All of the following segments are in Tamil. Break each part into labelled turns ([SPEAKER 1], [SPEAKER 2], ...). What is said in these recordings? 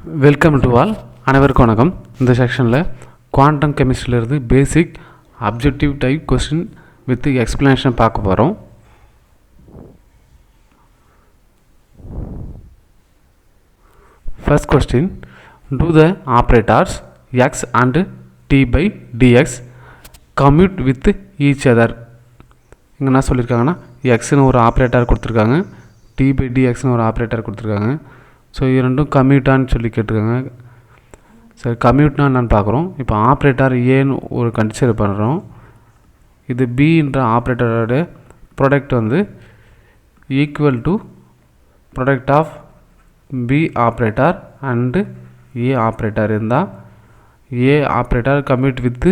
[SPEAKER 1] Welcome to all. அனைவருக்கும் வணக்கம். இந்த செக்ஷனில் குவாண்டம் கெமிஸ்ட்ரியிலிருந்து basic objective type question with explanation பார்க்க போகிறோம். First question, do the operators x and t by dx commute with each other? இங்கே என்ன சொல்லியிருக்காங்கன்னா எக்ஸ்னு ஒரு ஆப்ரேட்டர் கொடுத்துருக்காங்க, டி பை டிஎக்ஸ்னு ஒரு ஆப்ரேட்டர் கொடுத்துருக்காங்க. ஸோ இது ரெண்டும் கம்யூட்டான்னு சொல்லி கேட்டிருக்காங்க. சரி, கம்யூட்னா என்னென்னு பார்க்குறோம். இப்போ ஆப்ரேட்டர் ஏன்னு ஒரு கன்சிடர் பண்ணுறோம். இது பின்ற ஆப்ரேட்டரோட ப்ராடக்ட் வந்து equal to product of B operator and A operator இருந்தால் A operator commute with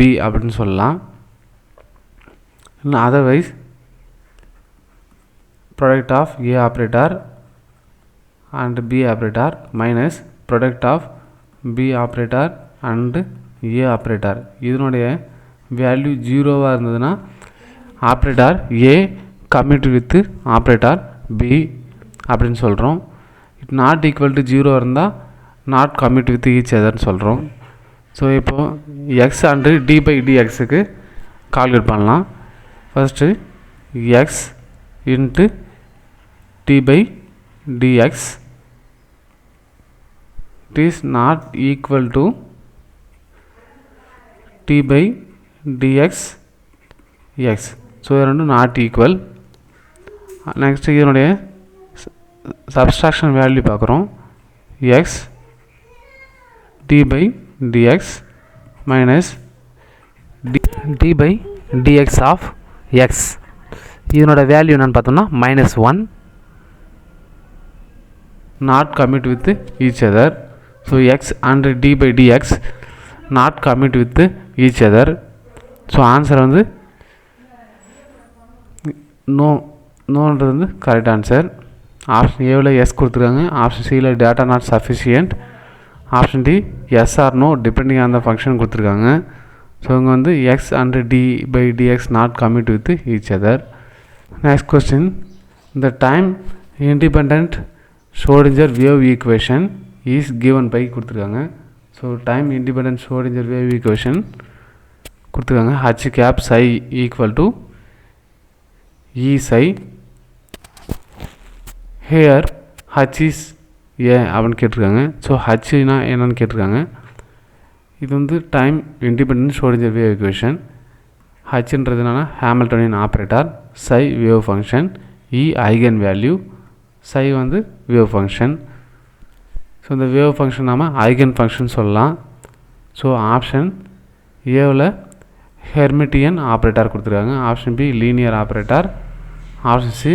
[SPEAKER 1] B அப்படின்னு சொல்லலாம். Otherwise product of A operator and B operator minus product of B operator and A operator. இதனுடைய வேல்யூ ஜீரோவாக இருந்ததுன்னா operator A commute with operator B அப்படின்னு சொல்கிறோம். It not equal to zero இருந்தால் நாட் கம்யூட் வித் ஈச் அதர்னு சொல்கிறோம். ஸோ இப்போது எக்ஸ் அண்டு டி பை டிஎக்ஸுக்கு கால்குலேட் பண்ணலாம். First x into t by dx it is not equal to t by dx x. so இரண்டும் not equal. next இதனுடைய subtraction value பார்க்குறோம். x t by dx minus d by dx of x. இதனோட வேல்யூ என்னன்னு பார்த்தோம்னா -1, not commute with each other. so x and d by dx not commute with each other. so answer வந்து நோன்றது வந்து கரெக்ட் ஆன்சர். ஆப்ஷன் ஏவில் எஸ் கொடுத்துருக்காங்க, ஆப்ஷன் சியில் data not sufficient, option D yes or no depending on the function கொடுத்துருக்காங்க. ஸோ இங்கே வந்து x and d by dx not commute with each other. Next question, the time independent Schrodinger wave equation is given by கொடுத்துருக்காங்க. So time independent Schrodinger wave equation கொடுத்துருக்காங்க. H cap psi equal to E psi. Here H is a அப்படின்னு கேட்டிருக்காங்க. ஸோ ஹச்னா என்னன்னு கேட்டிருக்காங்க. இது வந்து time independent Schrodinger wave equation. ஹச்ன்றது என்னன்னா Hamiltonian operator, psi wave function, E eigen value, psi வந்து வேவ் ஃபங்க்ஷன். ஸோ இந்த வேவ் ஃபங்க்ஷன் நாம் ஐகன் ஃபங்க்ஷன் சொல்லலாம். ஸோ ஆப்ஷன் ஏவில் ஹெர்மிட்டியன் ஆப்ரேட்டர் கொடுத்துருக்காங்க, option B linear operator, option C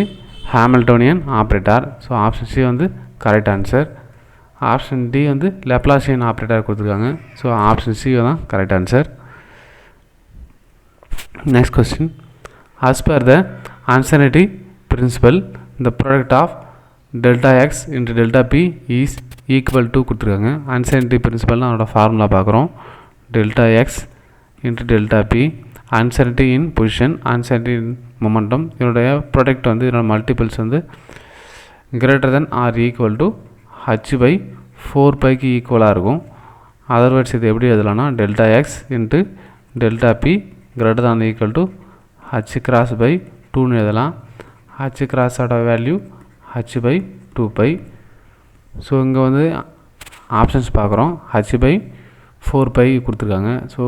[SPEAKER 1] Hamiltonian operator. So option C வந்து கரெக்ட் ஆன்சர். ஆப்ஷன் டி வந்து லெப்லாசியன் ஆப்ரேட்டர் கொடுத்துருக்காங்க. ஸோ ஆப்ஷன் சி தான் correct answer. Next question, as per the uncertainty principle the product of delta x into delta p is equal to கொடுத்துருக்காங்க. அன்சர்டனிட்டி பிரின்சிபல்னு அதோட ஃபார்முலா பார்க்குறோம். Delta x into delta p, uncertainty in position, uncertainty in momentum. இதனுடைய ப்ராடக்ட் வந்து இதனோட மல்டிபிள்ஸ் வந்து greater than or equal to h by 4πக்கு ஈக்குவலாக இருக்கும். அதர்வைஸ் இது எப்படி எழுதலாம்னா delta x into delta p greater than equal to h cross by 2ன்னு எழுதலாம். ஹச் கிராஸோட வேல்யூ ஹச் பை 2π. ஸோ இங்கே வந்து ஆப்ஷன்ஸ் பார்க்குறோம். ஹச் பை 4π கொடுத்துருக்காங்க. So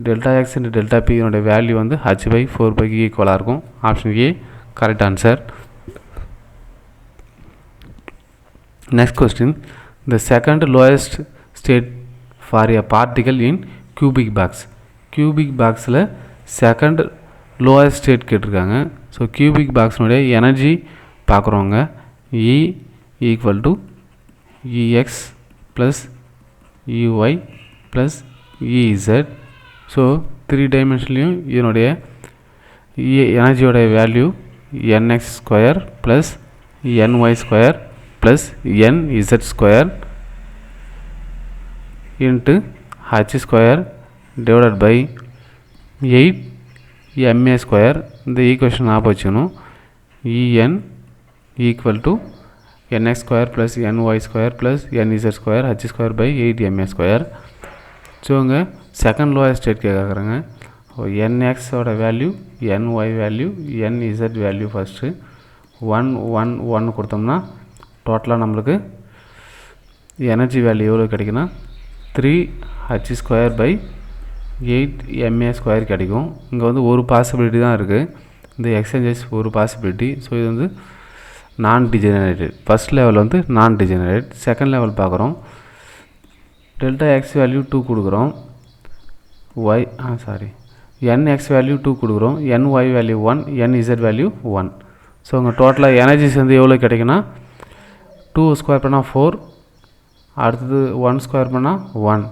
[SPEAKER 1] delta x into delta p இதனுடைய வேல்யூ வந்து ஹச் பை 4πக்கு ஈக்குவலாக இருக்கும். Option A correct answer. Next question, the second lowest state for a particle in cubic box. Cubic பாக்ஸில் செகண்ட் லோயஸ்ட் ஸ்டேட் கேட்டிருக்காங்க. ஸோ கியூபிக் பாக்ஸினுடைய எனர்ஜி பார்க்குறோங்க. E equal to Ex plus Ey plus Ez. So 3 டைமென்ஷன்லேயும் இதனுடைய எனர்ஜியோடைய value nx square plus ny square plus nz square into h square divided by 8 ma square. இந்த ஈக்குவேஷன் ஞாபகம் வச்சுக்கணும். en equal to nx square plus ny square plus nz square h square by 8ma square. So இங்கே செகண்ட் லோயர் ஸ்டேட் கேட்குறாங்க. nxோட value, ny value, nz value first 1 1 1 கொடுத்தோம்னா டோட்டலாக நம்மளுக்கு எனர்ஜி வேல்யூ எவ்வளோ கிடைக்குன்னா 3h square by 8ma square கிடைக்கும். இங்கே வந்து ஒரு பாசிபிலிட்டி தான் இருக்குது, இந்த எக்ஸ்சேஞ்சஸ் ஒரு பாசிபிலிட்டி. ஸோ இது வந்து நான் டிஜெனரேட்டட். ஃபஸ்ட் லெவல் வந்து நான் டிஜெனரேட். செகண்ட் லெவல் பார்க்குறோம். டெல்டா எக்ஸ் வேல்யூ 2 கொடுக்குறோம், nx வேல்யூ 2 கொடுக்குறோம், ny value 1, nz value 1. So உங்கள் டோட்டலாக எனர்ஜிஸ் வந்து எவ்வளோ கிடைக்குன்னா 2 ஸ்கொயர் பண்ணால் 4, அடுத்தது 1 ஸ்கொயர் பண்ணால் 1.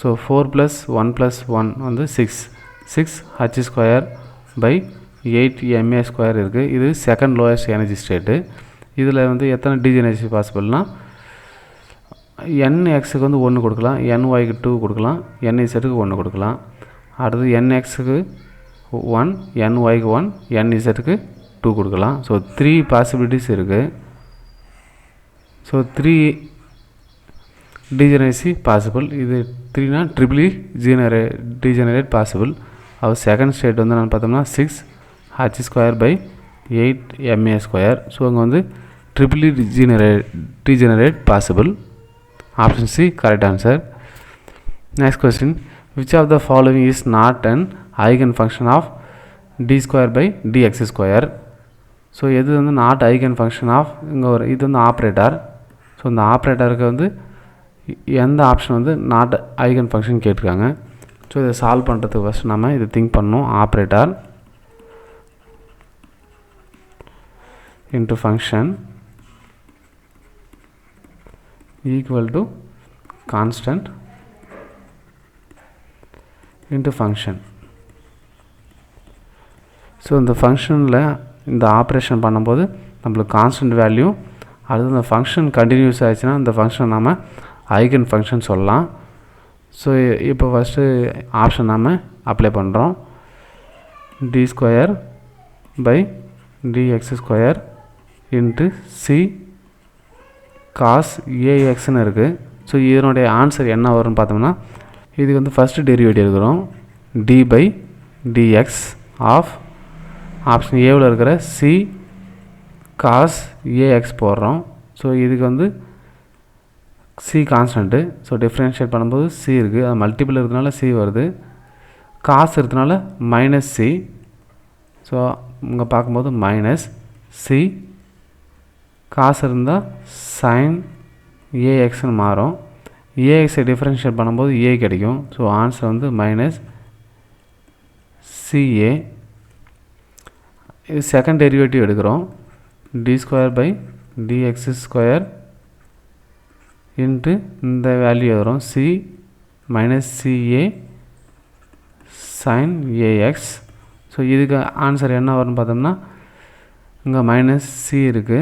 [SPEAKER 1] ஸோ 4 + 1 + 1 வந்து 6h square by 8ma square இருக்குது. இது செகண்ட் லோயஸ்ட் எனர்ஜி ஸ்டேட்டு. இதில் வந்து எத்தனை டிஜெனரேசி பாசிபிள்னால் nxக்கு வந்து 1 கொடுக்கலாம், nyக்கு 2 கொடுக்கலாம், nzக்கு 1 கொடுக்கலாம். அடுத்தது nxக்கு 1, nyக்கு 1, nzக்கு 2 கொடுக்கலாம். ஸோ 3 பாசிபிலிட்டிஸ் இருக்குது. So 3 degeneracy possible. இது 3னா triply degenerate possible. Our second state வந்து நான் பார்த்தோம்னா 6h square by 8ma square. So அங்கே வந்து triply degenerate possible. Option C correct answer. Next question, which of the following is not an eigen function of d square by dx square. So எது வந்து நாட் ஐகன் ஃபங்க்ஷன் ஆஃப், இங்கே ஒரு இது வந்து ஆப்ரேட்டர். ஸோ இந்த ஆப்ரேட்டருக்கு வந்து எந்த ஆப்ஷன் வந்து நாட் ஐகன் ஃபங்க்ஷன் கேட்டிருக்காங்க. ஸோ இதை சால்வ் பண்ணுறதுக்கு ஃபஸ்ட் நம்ம இதை திங்க் பண்ணணும். Operator into function equal to constant into function. So இந்த ஃபங்க்ஷனில் இந்த ஆப்ரேஷன் பண்ணும்போது நம்மளுக்கு கான்ஸ்டன்ட் வேல்யூ, அடுத்து இந்த ஃபங்க்ஷன் கண்டினியூஸ் ஆகிடுச்சுன்னா இந்த ஃபங்க்ஷன் நம்ம ஐகன் ஃபங்க்ஷன் சொல்லலாம். ஸோ இப்போ ஃபஸ்ட்டு ஆப்ஷன் நாம் அப்ளை பண்ணுறோம். d square by dx square into c cos axன்னு இருக்குது. ஸோ இதனுடைய ஆன்சர் என்ன வரும்னு பார்த்தோம்னா, இதுக்கு வந்து ஃபஸ்ட்டு டெரிவேட்டிவ் எடுக்கிறோம், d by dx of option ஏவில் இருக்கிற c cos ax போடுறோம். ஸோ இதுக்கு வந்து c கான்ஸ்டன்ட்டு. ஸோ டிஃப்ரென்ஷியேட் பண்ணும்போது c இருக்குது, அது மல்டிபிள் இருக்கிறதுனால c வருது, காசு இருக்கிறதுனால -c. ஸோ இங்கே பார்க்கும்போது -c, காசு இருந்தால் sin axன்னு மாறும். axஐ டிஃப்ரென்ஷியேட் பண்ணும்போது a கிடைக்கும். ஸோ ஆன்சர் வந்து -ca. இது செகண்ட் டெரிவேட்டிவ் எடுக்கிறோம், d square by dx square into இந்த வேல்யூ வரும் c -ca sin ax. So இதுக்கு ஆன்சர் என்ன வரும்னு பார்த்தோம்னா, இங்கே -c இருக்குது,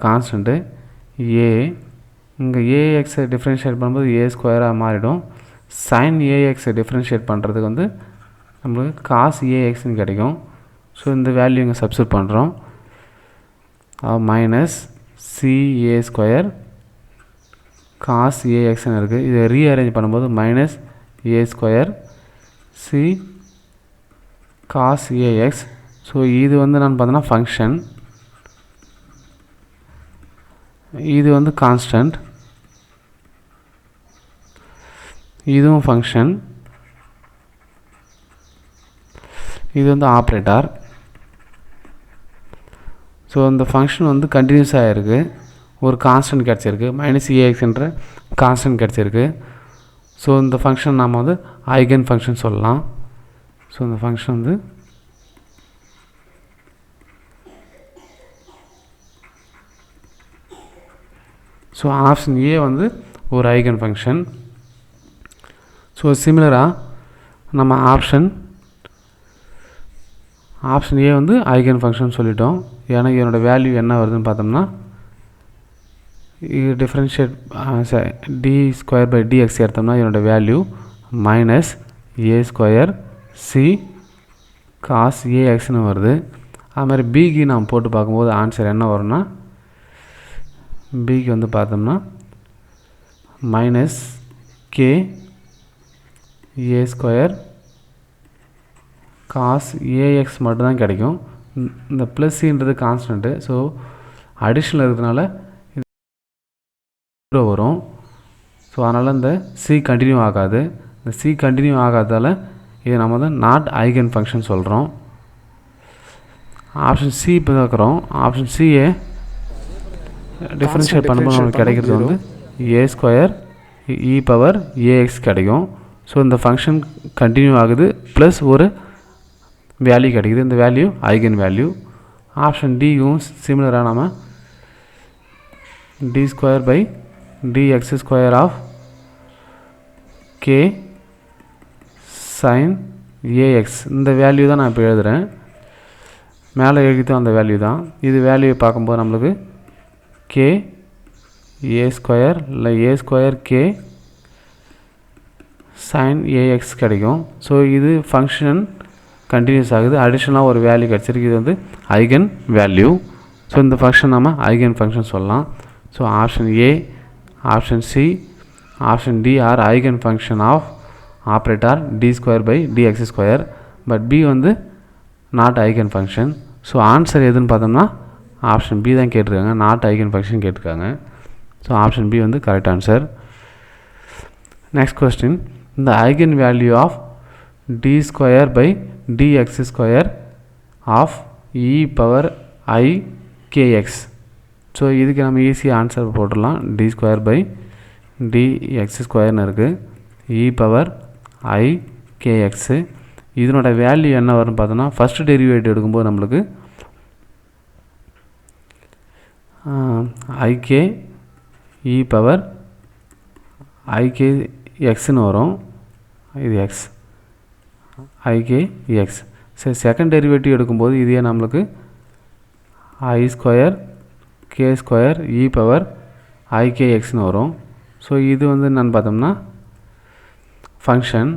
[SPEAKER 1] கான்ஸ்டன்ட்டு a. இங்கே axஐ டிஃப்ரென்ஷியேட் பண்ணும்போது a ஸ்கொயராக மாறிடும். sin axஐ டிஃப்ரென்ஷியேட் பண்ணுறதுக்கு வந்து நம்மளுக்கு cos axன்னு கிடைக்கும். ஸோ இந்த வேல்யூ இங்கே சப்ஸ்டிட் பண்ணுறோம், -ca ஸ்கொயர் cos axன்னு இருக்குது. இதை ரீஅரேஞ்ச் பண்ணும்போது -a square c cos ax. So இது வந்து நான் பார்த்தோன்னா ஃபங்க்ஷன், இது வந்து கான்ஸ்டன்ட், இதுவும் ஃபங்க்ஷன், இது வந்து ஆப்ரேட்டர். ஸோ இந்த ஃபங்க்ஷன் வந்து கண்டினியூஸ் ஆகிருக்கு, ஒரு கான்ஸ்டன்ட் கிடச்சிருக்கு, -ax என்ற கான்ஸ்டன்ட் கிடச்சிருக்கு. ஸோ இந்த ஃபங்க்ஷன் நாம் வந்து ஐகன் ஃபங்க்ஷன் சொல்லலாம். ஸோ இந்த ஃபங்க்ஷன் வந்து ஸோ ஆப்ஷன் ஏ வந்து ஒரு ஐகன் ஃபங்க்ஷன். ஸோ சிமிலராக நம்ம ஆப்ஷன் ஏ வந்து ஐகன் ஃபங்க்ஷன் சொல்லிட்டோம். ஏன்னா இதனோட வேல்யூ என்ன வருதுன்னு பார்த்தோம்னா, இது differentiate d square by dx எடுத்தோம்னா இதனோட value -a square c cos axன்னு வருது. அது மாதிரி பிக்கு நாம் போட்டு பார்க்கும்போது ஆன்சர் என்ன வரும்னா பிக்கு வந்து பார்த்தோம்னா minus k a square cos a x மட்டும்தான் கிடைக்கும். இந்த ப்ளஸ் சின்றது கான்ஸ்டன்ட்டு, ஸோ அடிஷனல் இருக்கிறதுனால இது வரும். ஸோ அதனால் இந்த சி கண்டினியூ ஆகாது. இந்த சி கண்டினியூ ஆகாததால் இது நம்ம வந்து நாட் ஐகன் ஃபங்க்ஷன் சொல்கிறோம். ஆப்ஷன் சி இப்போ பார்க்குறோம். ஆப்ஷன் சியை டிஃப்ரென்ஷியேட் பண்ணும்போது நமக்கு கிடைக்கிறது வந்து a square e power a x கிடைக்கும். ஸோ இந்த ஃபங்க்ஷன் கண்டினியூ ஆகுது, ப்ளஸ் ஒரு வேல்யூ கிடைக்குது. இந்த வேல்யூ ஐகன் வேல்யூ. ஆப்ஷன் டியும் சிமிலராக நம்ம d square by dx square of k sine a x, இந்த வேல்யூ தான் நான் இப்போ எழுதுகிறேன். மேலே எழுதித்தோம் அந்த வேல்யூ தான். இது வேல்யூ பார்க்கும்போது நம்மளுக்கு கே ஏ ஸ்கொயர் இல்லை a square k sine ax கிடைக்கும். ஸோ இது ஃபங்க்ஷன் கண்டினியூஸ் ஆகுது, அடிஷ்னலாக ஒரு வேல்யூ கிடச்சிருக்கு. இது வந்து ஐகன் வேல்யூ. ஸோ இந்த ஃபங்க்ஷன் நம்ம ஐகன் ஃபங்க்ஷன் சொல்லலாம். So option A, option C, option D are eigen function of operator d square by dx square. But B வந்து not eigen function. So answer எதுன்னு பார்த்தோம்னா ஆப்ஷன் பி தான் கேட்டிருக்காங்க, நாட் ஐகன் ஃபங்க்ஷன் கேட்டிருக்காங்க. ஸோ ஆப்ஷன் பி வந்து கரெக்ட் ஆன்சர். நெக்ஸ்ட் கொஸ்டின், இந்த eigen value of d square by dx square of e power i k x. So இதுக்கு நம்ம ஈஸியாக ஆன்சர் போட்டுடலாம். டி ஸ்கொயர் பை டிஎக்ஸ் ஸ்கொயர்னு இருக்குது, இ பவர் ஐ கேஎக்ஸு. இதனோட வேல்யூ என்ன வரும்னு பார்த்தோன்னா ஃபஸ்ட்டு டெரிவேட்டிவ் எடுக்கும்போது நம்மளுக்கு ஐகே இ பவர் ஐகே எக்ஸ்னு வரும். இது எக்ஸ் ஐகே எக்ஸ். சரி, செகண்ட் டெரிவேட்டிவ் எடுக்கும்போது இதே நம்மளுக்கு ஐ square K square e power ஐகே எக்ஸ்னு வரும். ஸோ இது வந்து என்னென்னு பார்த்தோம்னா ஃபங்க்ஷன்.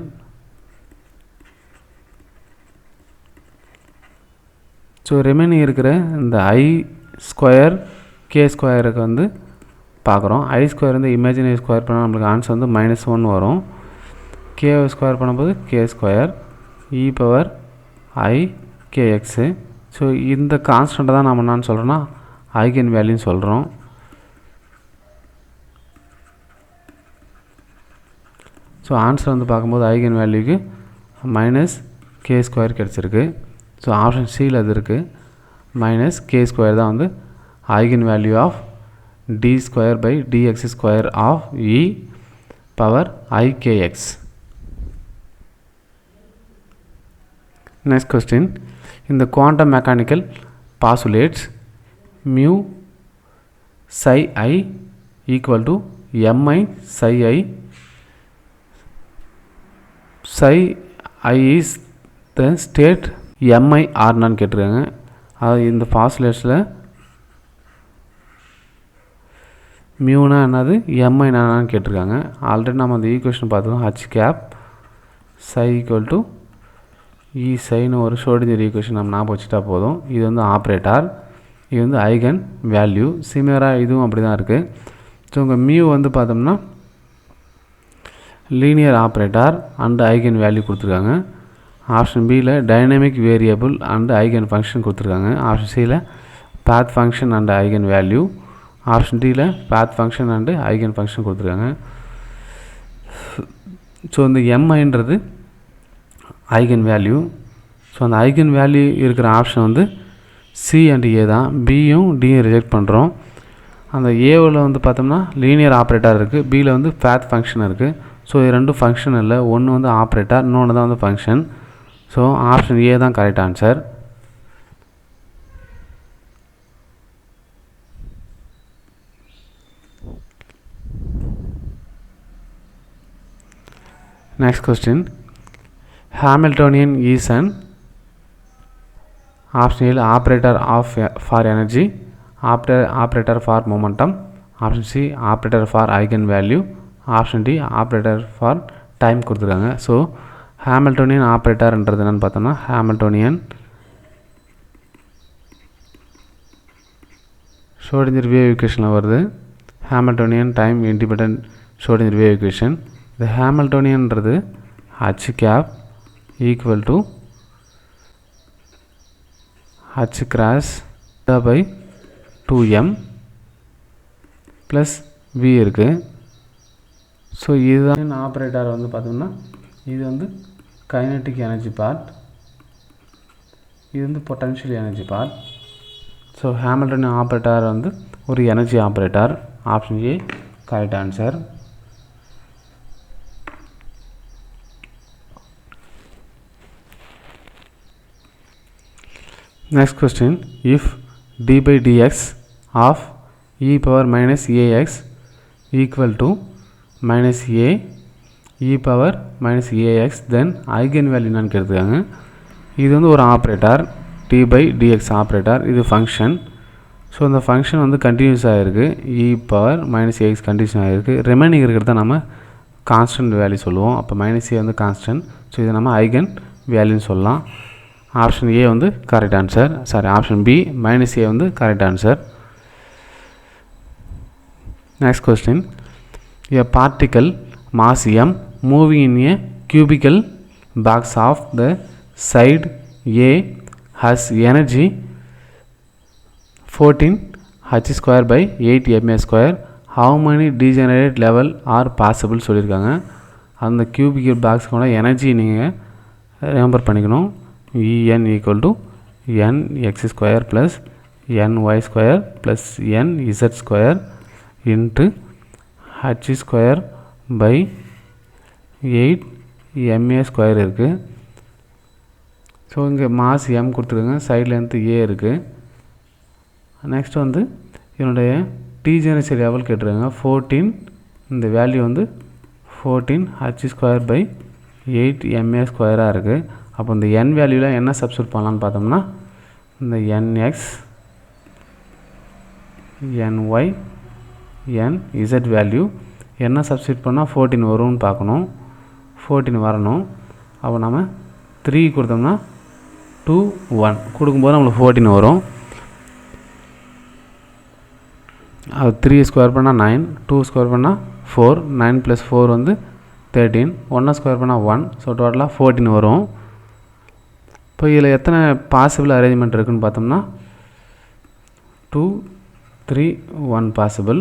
[SPEAKER 1] ஸோ ரிமைனிங் இருக்கிற இந்த ஐ ஸ்கொயர் கே ஸ்கொயருக்கு வந்து பார்க்குறோம். ஐ ஸ்கொயர் வந்து இமேஜினரி ஸ்கொயர் பண்ணால் நம்மளுக்கு ஆன்சர் வந்து -1 வரும். கே ஸ்கொயர் பண்ணும்போது கே ஸ்கொயர் இ பவர் ஐ கே எக்ஸு. ஸோ இந்த கான்ஸ்டண்ட்டை தான் நம்ம என்னன்னு சொல்கிறோன்னா ஐகன் வேல்யூன்னு சொல்கிறோம். ஸோ ஆன்சர் வந்து பார்க்கும்போது ஐகன் வேல்யூக்கு -k ஸ்கொயர் கிடச்சிருக்கு. ஸோ ஆப்ஷன் சியில் அது இருக்குது. -k ஸ்கொயர் தான் வந்து eigen value of d square by dx square of e power ikx. Next question, in the quantum mechanical postulates mu psi I equal to mi psi I. Psi I is the state mi r நான் கேட்டிருக்காங்க. அது இந்த பாஸ்லேட்ஸில் மியூனா என்னது mi என்னன்னு கேட்டிருக்காங்க. ஆல்ரெடி நம்ம அந்த ஈக்குவேஷன் பார்த்தோம். h cap psi equal to இ சைன்னு ஒரு ஷ்ரோடிங்கர் ஈக்குவேஷன் நம்ம ஞாபகம் வச்சுட்டா போதும். இது வந்து ஆப்ரேட்டர், இது வந்து ஐகன் வேல்யூ. சிமிலராக இதுவும் அப்படி தான் இருக்குது. ஸோ உங்கள் மியூ வந்து பார்த்தோம்னா linear operator and eigen value கொடுத்துருக்காங்க. ஆப்ஷன் பியில் dynamic variable and eigen function கொடுத்துருக்காங்க. ஆப்ஷன் சியில் both function and eigen value. Option டியில் both function and eigen function கொடுத்துருக்காங்க. ஸோ இந்த எம்ஐன்றது ஐகன் வேல்யூ. ஸோ அந்த ஐகன் வேல்யூ இருக்கிற ஆப்ஷன் வந்து சி அண்ட் ஏ தான். பியும் டியும் ரிஜெக்ட் பண்ணுறோம். அந்த ஏவில் வந்து பார்த்தோம்னா லீனியர் ஆப்ரேட்டர் இருக்குது, பியில் வந்து பாத் ஃபங்க்ஷன் இருக்குது. ஸோ இது ரெண்டும் ஃபங்க்ஷன் இல்லை, ஒன்று வந்து ஆப்ரேட்டர், இன்னொன்று தான் வந்து ஃபங்க்ஷன். ஸோ ஆப்ஷன் ஏ தான் correct answer. Next question, Hamiltonian is an option A operator for energy, operator for momentum, option C operator for eigenvalue, option D operator for time கொடுத்துருக்காங்க. ஸோ ஹாமில்டோனியன் ஆப்ரேட்டர்ன்றது என்னென்னு பார்த்தோம்னா ஹாமில்டோனியன் ஷ்ரோடிங்கர் வேவ் ஈக்குவேஷனில் வருது. Hamiltonian time independent showed in the wave equation. The Hamiltonian h cap equal to h cross by 2m plus v இருக்கு. ஸோ இதுதான் ஆப்ரேட்டர் வந்து பார்த்தோம்னா இது வந்து கைனட்டிக் எனர்ஜி பார்ட், இது வந்து potential energy part. So Hamiltonian operator வந்து ஒரு energy operator. Option A correct answer. Next question, if d by dx of e power minus ax equal to minus a e power minus ax, then eigenvalue என்னன்னு கேட்டிருக்காங்க. இது வந்து ஒரு operator, d by dx operator, இது ஃபங்க்ஷன். ஸோ இந்த ஃபங்க்ஷன் வந்து கண்டினியூஸ் ஆகிருக்கு, e power minus ax continuous ஆகிருக்கு. ரிமைனிங் இருக்கிறத நம்ம கான்ஸ்டன்ட் வேல்யூ சொல்லுவோம். அப்போ மைனஸ் ஏ வந்து கான்ஸ்டன்ட், ஸோ இதை நம்ம ஐகன் வேல்யூன்னு சொல்லலாம். ஆப்ஷன் ஏ வந்து correct answer. Sorry, option B minus A வந்து correct answer. Next question, a particle mass m moving in a cubical box of the side A has energy 14 h square by 8 ma square. How many degenerate level are possible சொல்லியிருக்காங்க. அந்த cubical boxோட எனர்ஜி நீங்கள் ரிமெம்பர் பண்ணிக்கணும். En equal to nx square plus ny square plus nz square into h square by 8 ma square இருக்குது. ஸோ இங்கே மாஸ் m கொடுத்துருங்க, சைட் லென்த்து a இருக்குது. நெக்ஸ்ட் வந்து என்னுடைய டீஜெனரசி லெவல் கேட்டுருங்க 14, இந்த வேல்யூ வந்து 14 h ஸ்கொயர் பை 8 ma ஸ்கொயராக இருக்குது. அப்போ இந்த n வேல்யூவில் என்ன சப்ஸ்டியூட் பண்ணலான்னு பார்த்தோம்னா இந்த nx ny nz வேல்யூ என்ன சப்ஸ்டியூட் பண்ணால் 14 வரும்னு பார்க்கணும். 14 வரணும். அப்போ நம்ம 3 கொடுத்தோம்னா 2 1 கொடுக்கும்போது நம்மளுக்கு 14 வரும். அது 3 ஸ்கொயர் பண்ணால் 9, 2 ஸ்கொயர் பண்ணால் 4, 9 + 4 வந்து 13, 1 ஸ்கொயர் பண்ணால் 1, ஸோ டோட்டலாக 14 வரும். இப்போ இதில் எத்தனை பாசிபிள் அரேஞ்ச்மெண்ட் இருக்குதுன்னு பார்த்தோம்னா 2 3 1 possible.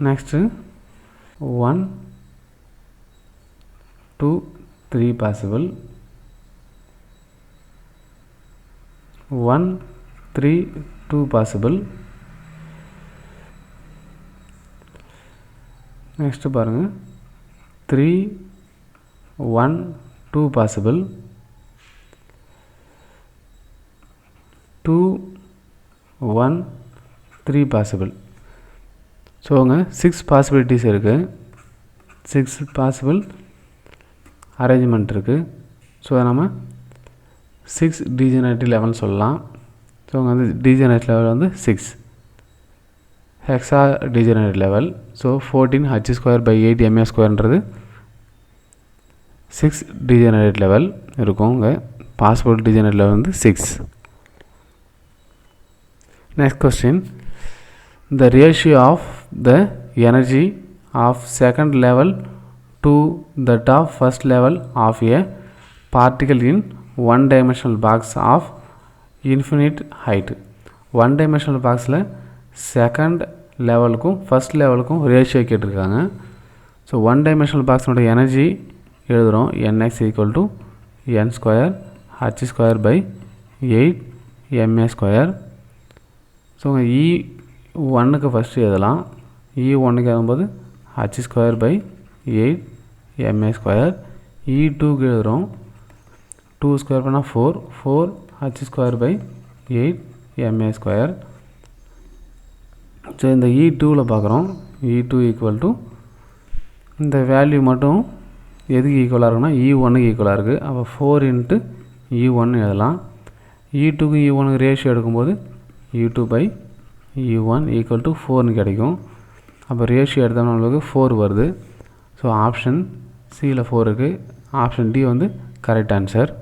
[SPEAKER 1] Next 1 2 3 possible, 1 3 2 possible. Next பாருங்கள் 3 1 2 பாசிபிள், 2 1 3 பாசிபிள். ஸோ அங்கே 6 பாசிபிலிட்டிஸ் இருக்குது, 6 பாசிபிள் அரேஞ்ச்மெண்ட் இருக்குது. ஸோ நம்ம 6 டீஜெனரேட்டிவ் லெவல்னு சொல்லலாம். ஸோ அங்கே வந்து டீஜெனரேட் லெவல் வந்து 6 hexa degenerate level. So 14 h square by 8 ma ஸ்கொயர்ன்றது 6 டீஜெனரேட் லெவல் இருக்கும். இங்கே பாசிபிள் டீஜெனரேட் லெவல் வந்து 6. Next question, the ratio of the energy of second level to that of first level of a particle in one dimensional box of infinite height. One dimensional boxல செகண்ட் லெவலுக்கும் ஃபஸ்ட் லெவலுக்கும் ரேஷியோ கேட்டிருக்காங்க. ஸோ ஒன் டைமென்ஷனல் பாக்ஸோட எனர்ஜி எழுதுகிறோம், nx equal to n square h square by 8 ma square. So E1க்கு ஃபஸ்ட்டு எழுதலாம். E1க்கு எழுதும்போது h square by 8 ma square. E2க்கு எழுதுகிறோம், 2 ஸ்கொயர் பண்ணால் 4, 4 h square by 8 ma square. So இந்த E2வில் பார்க்குறோம், E2 ஈக்குவல் டு இந்த வேல்யூ மட்டும் எதுக்கு ஈக்குவலாக இருக்குன்னா E1க்கு ஈக்குவலாக இருக்குது. அப்போ 4 இன்ட்டு E1 எழுதலாம். E2க்கு E1க்கு ரேஷியோ எடுக்கும்போது E2 by E1 equal to 4னு கிடைக்கும். அப்போ ரேஷியோ எடுத்தோம்னா நம்மளுக்கு 4 வருது. ஸோ ஆப்ஷன் சியில் 4 இருக்குது. ஆப்ஷன் டி வந்து correct answer.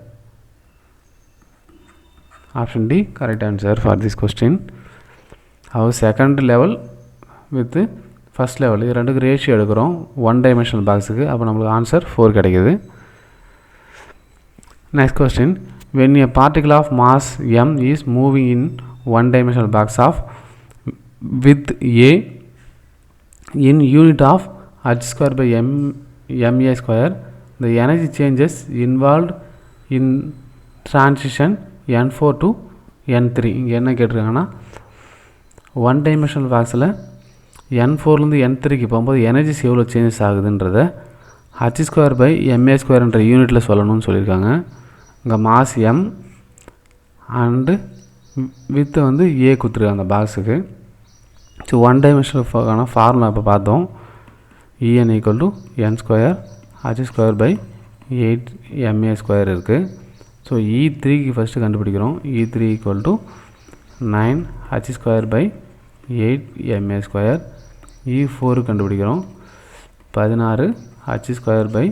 [SPEAKER 1] Option D correct answer for this question. our second level with first level இது ரெண்டுக்கு ரேஷியோ எடுக்கிறோம் 1 டைமென்ஷனல் பாக்ஸுக்கு. அப்போ நம்மளுக்கு ஆன்சர் 4 கிடைக்குது. Next question, when a particle of mass m is moving in 1 dimensional box of with a in unit of h square by ma square, the energy changes involved in transition n4 to n3. இங்கே என்ன கேட்டிருக்காங்கன்னா 1 டைமென்ஷனல் பாக்ஸில் n4லேருந்து n3க்கு போகும்போது எனர்ஜிஸ் எவ்வளோ சேஞ்சஸ் ஆகுதுன்றத h ஸ்கொயர் பை ma ஸ்கொயர்ன்ற யூனிட்டில் சொல்லணும்னு சொல்லியிருக்காங்க. இங்கே மாஸ் m அண்டு வித்து வந்து ஏ கொடுத்துருக்காங்க அந்த பாக்ஸுக்கு. ஸோ 1 டைமென்ஷனல் ஃபார்முலா இப்போ பார்த்தோம். en equal to n square h square by 8ma square இருக்குது. ஸோ E3க்கு ஃபஸ்ட்டு கண்டுபிடிக்கிறோம். E3 equal to 9h square by 8ma square. E4 கண்டுபிடிக்கிறோம் 16h square by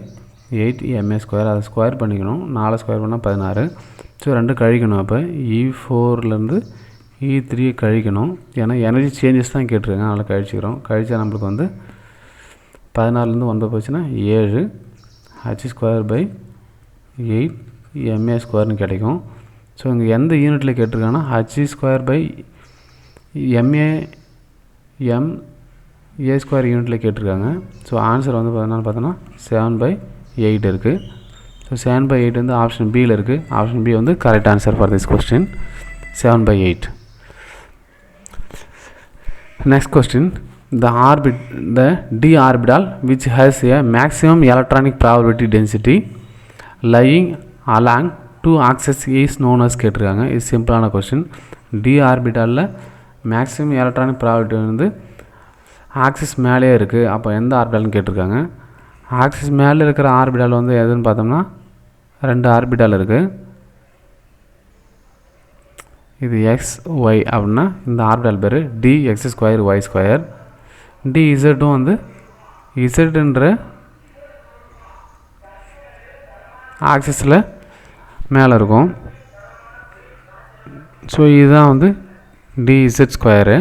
[SPEAKER 1] 8ma square. அதை ஸ்கொயர் பண்ணிக்கணும். 4 ஸ்கொயர் பண்ணால் 16. ஸோ 2 கழிக்கணும். அப்போ E4லேருந்து E3 கழிக்கணும். ஏன்னா எனர்ஜி சேஞ்சஸ் தான் கேட்டிருக்காங்க, அதனால் கழிச்சிக்கிறோம். கழிச்சா நம்மளுக்கு வந்து 16லேருந்து 9 போச்சுன்னா 7h ஸ்கொயர் பை 8ma ஸ்கொயர்னு கிடைக்கும். ஸோ இங்கே எந்த யூனிட்டில் கேட்டிருக்காங்கன்னா h square by ma square யூனிட்டில் கேட்டிருக்காங்க. ஸோ ஆன்சர் வந்து பார்த்தோன்னா 7/8 இருக்குது. ஸோ 7/8 வந்து ஆப்ஷன் பியில் இருக்குது. ஆப்ஷன் பி வந்து correct answer for this question, 7/8. Next question, the d orbital which has a maximum electronic probability density lying along two axes is known as கேட்டிருக்காங்க. இது சிம்பிளான கொஸ்டின். d ஆர்பிட்டாலில் மேக்ஸிமம் எலக்ட்ரானிக் ப்ராபபிலிட்டி வந்து ஆக்சிஸ் மேலே இருக்குது. அப்போ எந்த ஆர்பிட்டால்னு கேட்டிருக்காங்க. ஆக்சிஸ் மேலே இருக்கிற ஆர்பிட்டால் வந்து எதுன்னு பார்த்தோம்னா 2 ஆர்பிட்டால் இருக்குது. இது எக்ஸ் ஒய் அப்படின்னா இந்த ஆர்பிட்டால் பேர் dx ஸ்கொயர் ஒய் ஸ்கொயர். dZம் வந்து இசட்ன்ற ஆக்சிஸில் மேலே இருக்கும். ஸோ இதுதான் வந்து dz ஸ்கொயரு.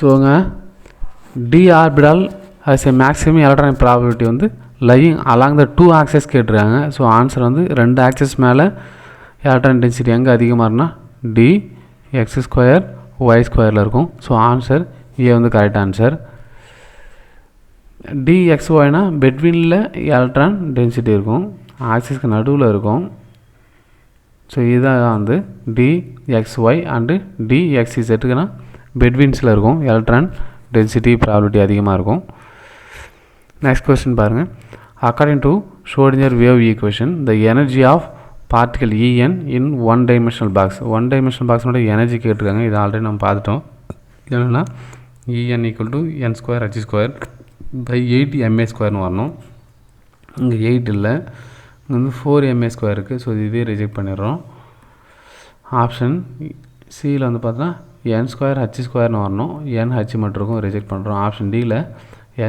[SPEAKER 1] ஸோங்க d orbital has a maximum electronic probability வந்து லையிங் அலாங் த 2 ஆக்சஸ் கேட்டிருக்காங்க. ஸோ ஆன்சர் வந்து 2 ஆக்சஸ் மேலே எலக்ட்ரான் டென்சிட்டி எங்கே அதிகமாக இருக்குன்னா dx ஸ்கொயர் ஒய் ஸ்கொயரில் இருக்கும். ஸோ ஆன்சர் ஏ வந்து கரெக்ட் ஆன்சர். dxyனா பெட்வீனில் எலக்ட்ரான் டென்சிட்டி இருக்கும், ஆக்சிஸ்க்கு நடுவில் இருக்கும். ஸோ இதுதான் வந்து dxy அண்டு dxzக்குன்னா பெட்வீன்ஸில் இருக்கும், எலக்ட்ரான் டென்சிட்டி ப்ராபபிலிட்டி அதிகமாக இருக்கும். நெக்ஸ்ட் கொஸ்டின் பாருங்கள். According to Schrodinger wave equation the energy of particle En in 1 dimensional box. 1 dimensional பாக்ஸோட எனர்ஜி கேட்டிருக்காங்க. இது ஆல்ரெடி நம்ம பார்த்துட்டோம். என்னென்னா En equal to n square h square by 8ma ஸ்கொயர்னு வரணும். இங்கே 8 இல்லை, இங்கே வந்து 4ma ஸ்கொயர் இருக்குது. ஸோ இதே ரிஜெக்ட் பண்ணிடுறோம். ஆப்ஷன் சியில் வந்து பார்த்தோன்னா n ஸ்கொயர் h ஸ்கொயர்னு வரணும். nh மட்டும் இருக்கும், ரிஜெக்ட் பண்ணுறோம். ஆப்ஷன் டியில்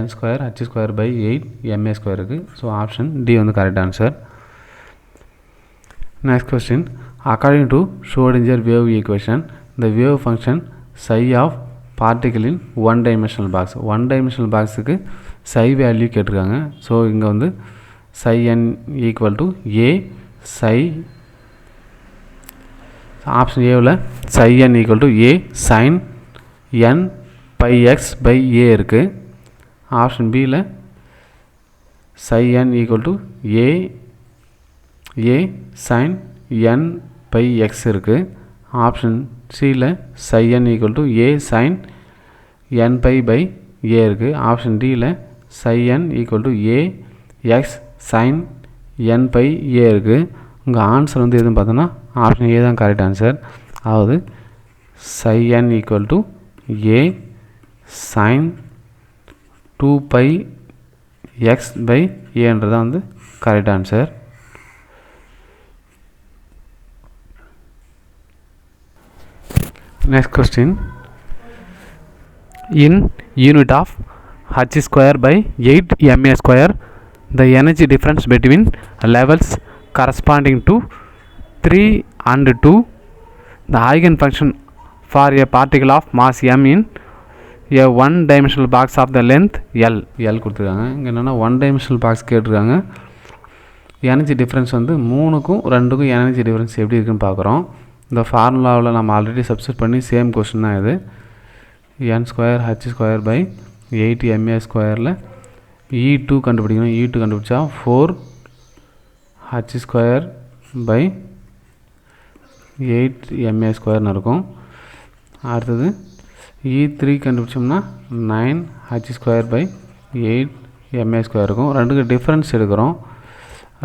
[SPEAKER 1] n square h square by 8ma square இருக்குது. ஸோ ஆப்ஷன் டி வந்து correct answer. Next question, according to Schrodinger wave equation the wave function psi of particle in 1 dimensional box. 1 dimensional பாக்ஸுக்கு psi வேல்யூ கேட்டிருக்காங்க. ஸோ இங்கே வந்து psi n equal to a psi option ஏவில் psi n equal to a sin n pi x by a இருக்குது. ஆப்ஷன் பியில் psi n equal to a sin n pi x இருக்குது. ஆப்ஷன் சியில் psi n equal to a sin n pi by a இருக்குது. ஆப்ஷன் டியில் psi n equal to a x sin n pi a இருக்குது. உங்கள் ஆன்சர் வந்து எதுன்னு பார்த்தோன்னா ஆப்ஷன் ஏ தான் கரெக்ட் ஆன்சர். அதாவது psi n equal to a sin 2 pi x by ஏன்றதான் வந்து correct answer. Next question. In unit of h square by 8 ma square, the energy difference between levels corresponding to 3 and 2, the eigenfunction for a particle of mass m in a one dimensional box of the length L கொடுத்துருக்காங்க. இங்கே என்னென்னா ஒன் டைமென்ஷனல் பாக்ஸ் கேட்டிருக்காங்க. எனர்ஜி டிஃப்ரென்ஸ் வந்து 3க்கும் 2க்கும் எனர்ஜி டிஃப்ரென்ஸ் எப்படி இருக்குன்னு பார்க்குறோம். இந்த ஃபார்முலாவில் நம்ம ஆல்ரெடி சப்ஸ்டிட் பண்ணி சேம் கொஸ்டின் தான் இது. n square h square by 8 ma ஸ்கொயரில் E2 கண்டுபிடிக்கணும். E2 கண்டுபிடிச்சா 4 h ஸ்கொயர் பை 8 ma ஸ்கொயர்னு இருக்கும். அடுத்தது E3 கண்டுபிடிச்சோம்னா 9 h square by 8 ma square இருக்கும். ரெண்டுக்கு டிஃப்ரென்ஸ் எடுக்கிறோம்.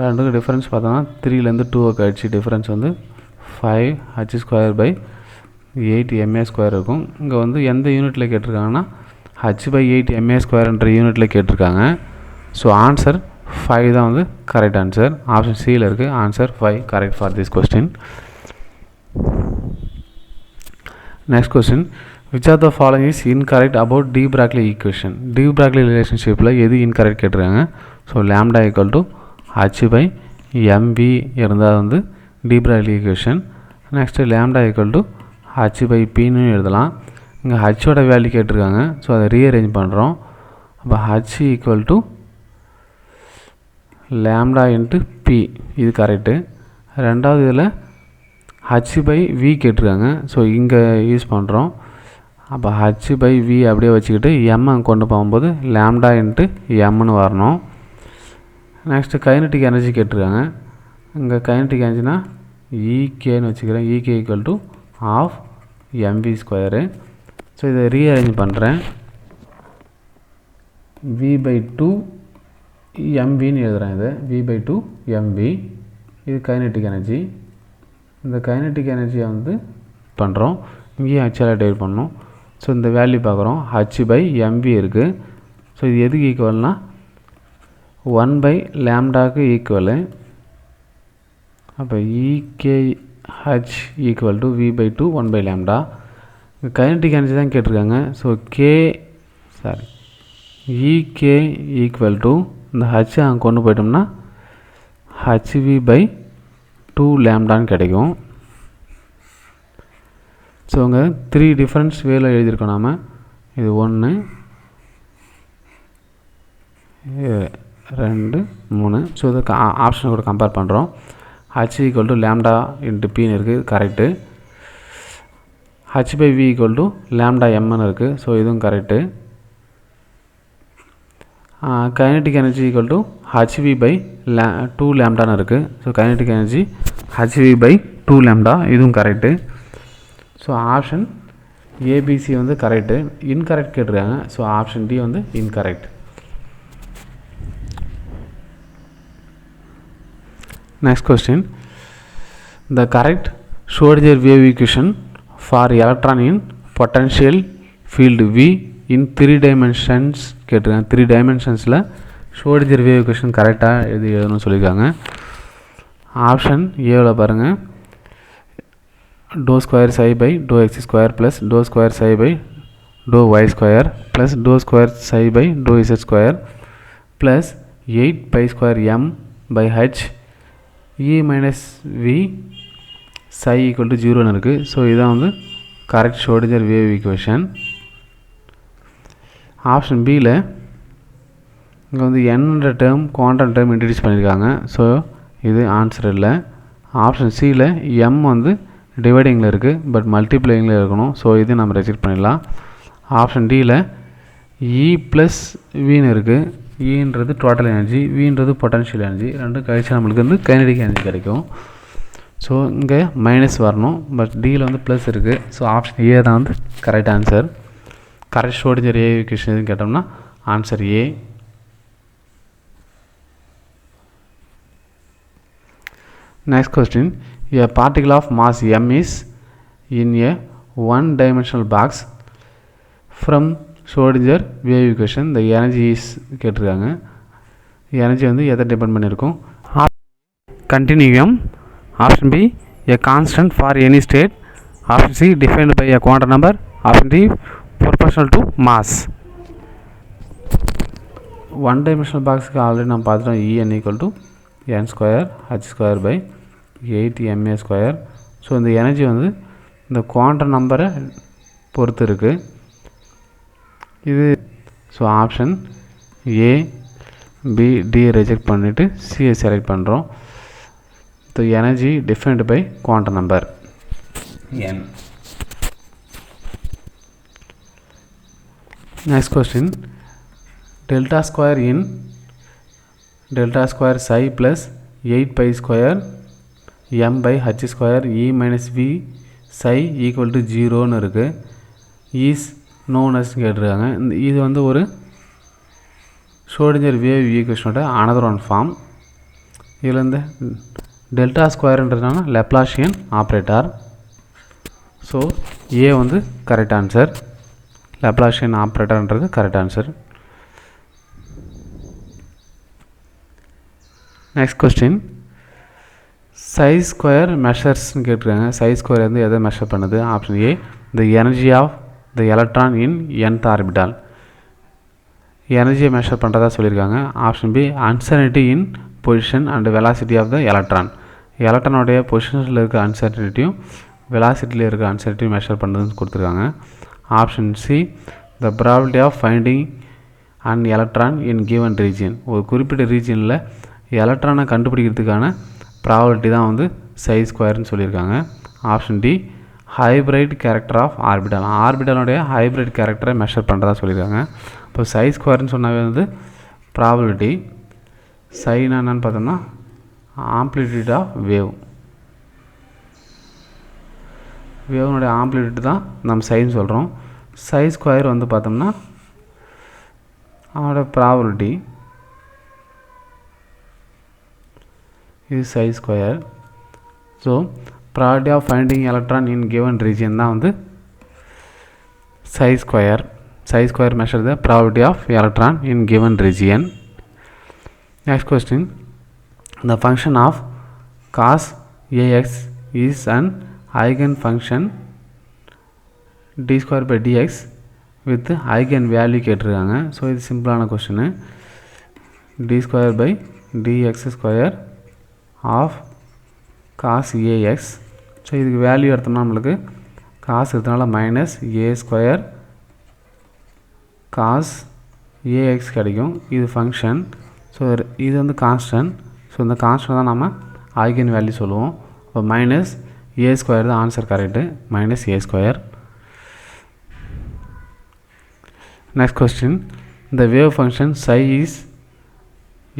[SPEAKER 1] ரெண்டுக்கு டிஃப்ரென்ஸ் பார்த்தோன்னா 3லேருந்து 2 கழிச்சு டிஃப்ரென்ஸ் வந்து 5 h square by 8 ma square இருக்கும். இங்கே வந்து எந்த யூனிட்டில் கேட்டிருக்காங்கன்னா h பை 8 ma ஸ்கொயர்ன்ற யூனிட்டில் கேட்டிருக்காங்க. ஸோ ஆன்சர் 5 தான் வந்து கரெக்ட் ஆன்சர். ஆப்ஷன் சியில் இருக்குது. Answer 5 correct for this question. Next question. Which of the following is incorrect about de Broglie equation. De Broglie ரிலேஷன்ஷிப்பில் எது இன்கரெக்ட் கேட்டிருக்காங்க. So lambda equal to h by mv இருந்தால் வந்து de Broglie equation. Next lambda equal to h by பின்னு எழுதலாம். இங்கே ஹச்சோட வேல்யூ கேட்டிருக்காங்க. ஸோ அதை ரீஅரேஞ்ச் பண்ணுறோம். அப்போ h equal to lambda into P, இது கரெக்டு. ரெண்டாவது இதில் h பை v கேட்டிருக்காங்க. ஸோ இங்கே யூஸ் பண்ணுறோம். அப்போ h பை v அப்படியே வச்சுக்கிட்டு m கொண்டு போகும்போது லேம்டா இன்ட்டு mன்னு வரணும். நெக்ஸ்ட்டு கைனட்டிக் எனர்ஜி கேட்டிருக்காங்க. இங்கே கைனட்டிக் எனர்ஜினா ஈகேன்னு வச்சுக்கிறேன். EK equal to half MV square. So இதை ரீஅரேஞ்ச் பண்ணுறேன். v பை 2 mvன்னு எழுதுகிறேன். இது v பை 2 mv. இது கைனட்டிக் எனர்ஜி. இந்த கைனட்டிக் எனர்ஜியை வந்து பண்ணுறோம். இங்கேயும் ஹச்சால் டிவைட் பண்ணணும். ஸோ இந்த வேல்யூ பார்க்குறோம். h பை mv இருக்குது. ஸோ இது எதுக்கு ஈக்குவல்னால் 1 பை லேம்டாவுக்கு ஈக்குவலு. அப்போ EKH equal to v by 2 1 by lambda. Kinetic energy தான் கேட்டிருக்காங்க. ஸோ EK ஈக்குவல் டு இந்த h அங்கே கொண்டு போயிட்டோம்னா hv பை 2 லேம்டான்னு கிடைக்கும். ஸோ அங்கே 3 டிஃப்ரென்ஸ் வேல எழுதியிருக்கோம் நாம். இது 1 2 3. ஸோ இது ஆப்ஷனை கூட கம்பேர் பண்ணுறோம். h equal to lambda into பின்னு இருக்குது, correct. h by v equal to lambda mன்னு இருக்குது. ஸோ இதுவும் correct. Kinetic energy equal to hv by 2 லேம்டான்னு இருக்குது. So kinetic energy hv by 2 lambda, இதுவும் கரெக்டு. ஸோ ஆப்ஷன் ஏபிசி வந்து கரெக்டு. இன்கரெக்ட் கேட்டிருக்காங்க. ஸோ ஆப்ஷன் டி வந்து incorrect. Next question. The correct Schrödinger wave equation for electron in potential field V in 3 dimensions கேட்டிருக்காங்க. 3 dimensionsல Schrödinger wave equation கரெக்டாக எழுதணும்னு சொல்லியிருக்காங்க. ஆப்ஷன் ஏவில் பாருங்கள். Do square psi by do x square plus do square psi by do y square plus do square psi by do z square plus 8 pi square m by h e minus v psi equal to 0ன்னு இருக்குது. ஸோ இதான் வந்து correct Schrodinger wave equation. Option பியில் இங்கே வந்து என்னன்ற டேர்ம் குவாண்டம் டேர்ம் இன்ட்ரடியூஸ் பண்ணியிருக்காங்க. ஸோ இது ஆன்சர் இல்லை. ஆப்ஷன் சியில் m வந்து டிவைடிங்கில் இருக்குது, பட் மல்டிப்ளைங்கில் இருக்கணும். ஸோ இது நம்ம ரிஜெக்ட் பண்ணிடலாம். ஆப்ஷன் டியில் e ப்ளஸ் வின்னு இருக்குது. ஈன்றது டோட்டல் எனர்ஜி, வின்றது பொட்டன்ஷியல் எனர்ஜி. ரெண்டும் கழிச்சு நம்மளுக்கு வந்து கைனடிக் எனர்ஜி கிடைக்கும். ஸோ இங்கே மைனஸ் வரணும், பட் டியில் வந்து ப்ளஸ் இருக்குது. ஸோ ஆப்ஷன் ஏ தான் வந்து கரெக்ட் ஆன்சர். கரெக்ட் ஷ்ரோடிங்கர் ஏ ஈக்குவேஷன் எதுன்னு கேட்டோம்னா answer A. Next question. A particle of mass m is in a one-dimensional box from Schrödinger wave equation. The energy is கேட்டிருக்காங்க. எனர்ஜி வந்து எதை டிபெண்ட் பண்ணியிருக்கும்? Continuum. Option B a constant for any state. Option C, defined by a quantum number. Option D, proportional to mass. One dimensional box already நாம் பார்த்துட்டோம். En equal to n square h square by 8 ma square. So இந்த எனர்ஜி வந்து இந்த குவாண்டம் நம்பரை பொறுத்து இருக்குது. இது so option A B D reject பண்ணிவிட்டு சியை செலக்ட் பண்ணுறோம். So energy defined by quantum number n. Next question, delta square in delta square psi plus 8 pi square m by h square e minus v psi equal to 0ன்னு இருக்குது. is known as கேட்டிருக்காங்க. இது வந்து ஒரு ஷ்ரோடிஞ்சர் வேவ் ஈக்குவேஷனோட another one ஃபார்ம். இதில் இந்த டெல்டா ஸ்கொயர்ன்றதுனால லெப்லாஷியன் ஆப்ரேட்டர். ஸோ ஏ வந்து கரெக்ட் ஆன்சர். லெப்லாஷியன் ஆப்ரேட்டர்ன்றது correct answer. Next question, psi square மெஷர்ஸ்ன்னு கேட்டிருக்காங்க. சை ஸ்கொயர் வந்து எதை மெஷர் பண்ணுது? Option A, the energy of the electron in nth orbital. எனர்ஜியை மெஷர் பண்ணுறதா சொல்லியிருக்காங்க. Option B, uncertainty in position and velocity of the electron. எலக்ட்ரானுடைய பொசிஷனில் இருக்க அன்சர்டினிட்டியும் வெலாசிட்டியில் இருக்க அன்சர்டினிட்டியும் மெஷர் பண்ணுறதுன்னு கொடுத்துருக்காங்க. Option C, the probability of finding and electron in given region. ஒரு குறிப்பிட்ட ரீஜியனில் எலக்ட்ரானை கண்டுபிடிக்கிறதுக்கான ப்ராபபிலிட்டி தான் வந்து சை ஸ்கொயர்னு சொல்லியிருக்காங்க. Option D, hybrid character of orbital. ஆர்பிட்டாலுடைய ஹைப்ரைட் கேரக்டரை மெஷர் பண்ணுறதா சொல்லியிருக்காங்க. இப்போ சை ஸ்கொயர்னு சொன்னாவே வந்து ப்ராபபிலிட்டி. சைனா என்னன்னு பார்த்தோம்னா ஆம்ப்ளிடியூட் ஆஃப் வேவ். வேவனுடைய ஆம்ப்ளிடியூட் தான் நம்ம சைன்னு சொல்கிறோம். சை ஸ்கொயர் வந்து பார்த்தோம்னா அதோட ப்ராபபிலிட்டி. இது psi square. So probability of finding electron in given region தான் வந்து psi square. Psi square measure the probability of electron in given region. Next question, the function of cos ax is an eigenfunction d square by dx with eigen value கேட்டிருக்காங்க. ஸோ இது சிம்பிளான question. d square by dx square of cos ax. So இதுக்கு வேல்யூ எடுத்தோம்னா நம்மளுக்கு காசு இருக்கிறதுனால minus A square cos ax கிடைக்கும். இது ஃபங்க்ஷன். ஸோ இது வந்து கான்ஸ்டன்ட். ஸோ இந்த கான்ஸ்டன்ட் தான் நம்ம ஐகன் வேல்யூ சொல்லுவோம். இப்போ மைனஸ் ஏ ஸ்கொயர் தான் answer correct. Minus A square. Next question, இந்த wave function psi is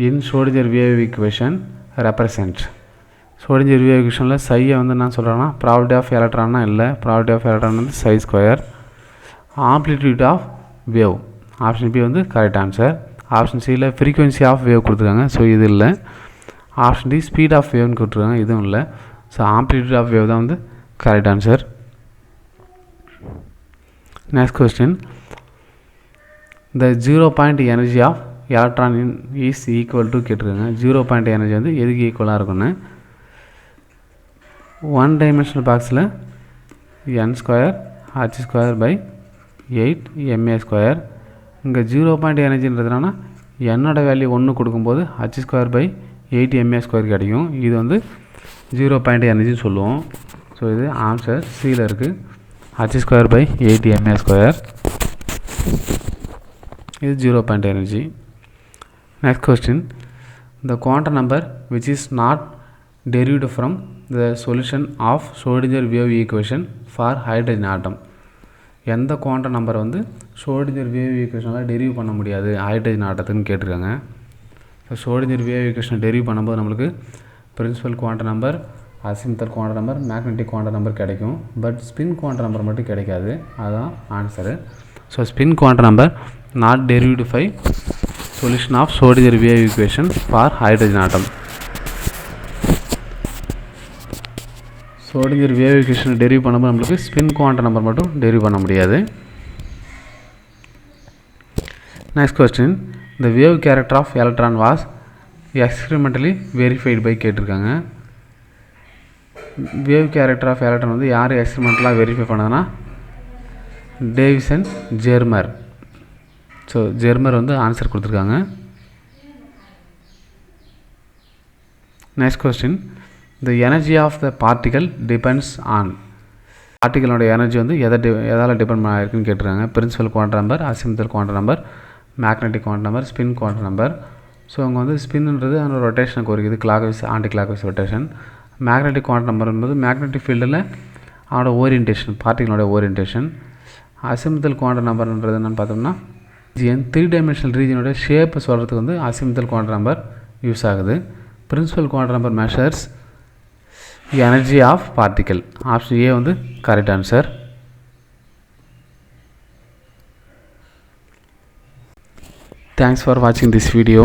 [SPEAKER 1] in Schrodinger wave equation represent. Schrodinger wave ஈக்குவேஷனில் சையை வந்து என்ன சொல்கிறேன்னா ப்ராபபிலிட்டி ஆஃப் எலக்ட்ரான்னா இல்லை. ப்ராபபிலிட்டி ஆஃப் எலக்ட்ரான் வந்து psi square. Amplitude of wave. Option B வந்து கரெக்ட் ஆன்சர். ஆப்ஷன் சியில் ஃப்ரீக்வன்சி ஆஃப் வேவ் கொடுத்துருக்காங்க. ஸோ இது இல்லை. ஆப்ஷன் டி ஸ்பீட் ஆஃப் வேவ்னு கொடுத்துருக்காங்க. இதுவும் இல்லை. ஸோ ஆம்ப்ளிடியூட் ஆஃப் வேவ் தான் வந்து correct answer. Next question, the 0 point energy of electron in is equal to கேட்டிருக்காங்க. 0 பாயிண்ட் எனர்ஜி வந்து எதுக்கு ஈக்குவலாக இருக்குன்னு. ஒன் டைமென்ஷனல் பாக்ஸில் n square h square by 8 ma square. இங்கே 0 பாயிண்ட் எனர்ஜின்றதுனால என்னோட வேல்யூ 1 கொடுக்கும்போது h square by 8 ma square கிடைக்கும். இது வந்து 0 பாயிண்ட் எனர்ஜின்னு சொல்லுவோம். ஸோ இது ஆன்சர் சியில் இருக்குது. h square by 8 ma square. இது 0 point energy. Next question, the quantum number which is not derived from the solution of Schrödinger wave equation for hydrogen atom. எந்த குவாண்டம் நம்பர் வந்து ஷ்ரோடிஞ்சர் வேவ் ஈக்குவேஷனால் டெரிவ் பண்ண முடியாது ஹைட்ரஜன் ஆட்டத்துக்குன்னு கேட்டிருக்காங்க. ஸோ ஷ்ரோடிஞ்சர் வேவ் ஈக்குவேஷனை டெரிவ் பண்ணும்போது நம்மளுக்கு principal quantum number, azimuthal quantum number, magnetic quantum number கிடைக்கும். பட் ஸ்பின் குவாண்டம் நம்பர் மட்டும் கிடைக்காது. அதுதான் answer. So spin quantum number not derived by solution of Schrodinger wave equation for hydrogen atom. Schrodinger wave ஈக்குவேஷனை டெரிவ் பண்ணும்போது நம்மளுக்கு ஸ்பின் குவாண்டம் நம்பர் மட்டும் டெரிவ் பண்ண முடியாது. Next question, the wave character of electron was experimentally verified by கேட்டிருக்காங்க. வேவ் கேரக்டர் ஆஃப் எலக்ட்ரான் வந்து யார் எக்ஸ்பெரிமெண்டலாக வெரிஃபை பண்ணதுன்னா Davis and Germer. So Germer வந்து ஆன்சர் கொடுத்துருக்காங்க. Next question, the energy of the particle depends on. பார்ட்டிகளோட எனர்ஜி வந்து எதால் டிபெண்ட் ஆகிருக்குன்னு கேட்டிருக்காங்க. Principal quantum number, azimuthal quantum number, magnetic quantum number, spin quantum number. So அங்கே வந்து ஸ்பின்ன்றது அந்த ரொட்டேஷனை குறிக்குது, clockwise anticlockwise rotation. Magnetic quantum number என்பது மேக்னெட்டிக் ஃபீல்டில் அதோட ஓரியன்டேஷன், பார்ட்டிகளோட ஓரியன்டேஷன். அசிமுதல் குவாண்டம் நம்பர்ன்றது என்னென்னு பார்த்தோம்னா ரீஜியன், 3 டைமென்ஷனல் ரீஜியனோட ஷேப்பை சொல்கிறதுக்கு வந்து அசிமுதல் குவாண்டம் நம்பர் யூஸ் ஆகுது. Principal quantum number measures energy of particle. Option A வந்து correct answer. Thanks for watching this video.